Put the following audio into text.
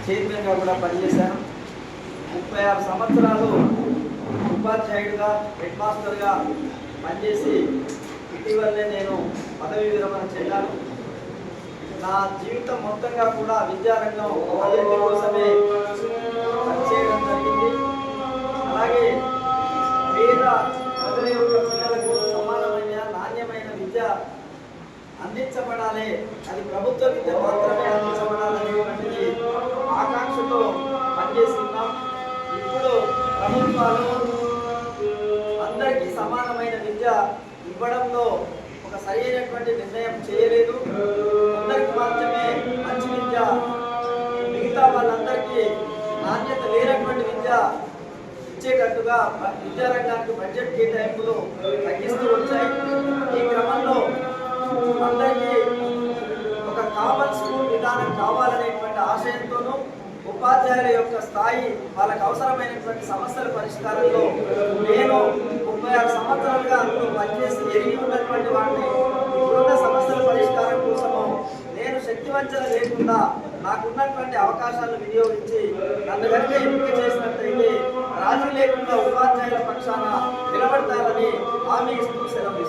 చైర్మన్గా కూడా పనిచేశాను. 36 సంవత్సరాలు ఉపాధ్యాయుడిగా, హెడ్ మాస్టర్గా పనిచేసి ఇటీవలనే నేను పదవీ విరమణ చెందాను. నా జీవితం మొత్తంగా కూడా విద్యారంగం అభివృద్ధి కోసమే పనిచేయడం జరిగింది. అలాగే పేద ప్రజల యొక్క పిల్లలకు సమానమైన నాణ్యమైన విద్య అందించబడాలి, అది ప్రభుత్వ విద్య మాత్రమే అందించబడాలనేటువంటిది ఆకాంక్షతో పనిచేస్తున్నాం. ఇప్పుడు ప్రభుత్వాలు అందరికీ సమానమైన విద్య ఇవ్వడంలో ఒక సరైనటువంటి నిర్ణయం చేయలేదు. అందరికి మాత్రమే మంచి విద్య, మిగతా వాళ్ళందరికీ నాణ్యత లేనటువంటి విద్య ఇచ్చేటట్టుగా విద్యారంగానికి బడ్జెట్ కేటాయింపులు తగ్గిస్తూ వచ్చాయి. ఈ క్రమంలో అందరికీ ఒక కామన్ స్కూల్ విధానం కావాలనేటువంటి ఆశయంతోనూ ఉపాధ్యాయుల యొక్క స్థాయి, వాళ్ళకు అవసరమైనటువంటి సమస్యల పరిష్కారంలో నేను 36 సంవత్సరాలుగా అందులో పనిచేసి ఎరిగి ఉన్నటువంటి వాటిని ఇప్పుడున్న సమస్యల పరిష్కారం కోసము నేను శక్తివంచన లేకుండా నాకున్నటువంటి అవకాశాలను వినియోగించి నన్ను కనుక ఎంపిక చేసినట్లయితే రాజీ లేకుండా ఉపాధ్యాయుల పక్షాన నిలబడతానని హామీ ఇస్తూ సెలవు.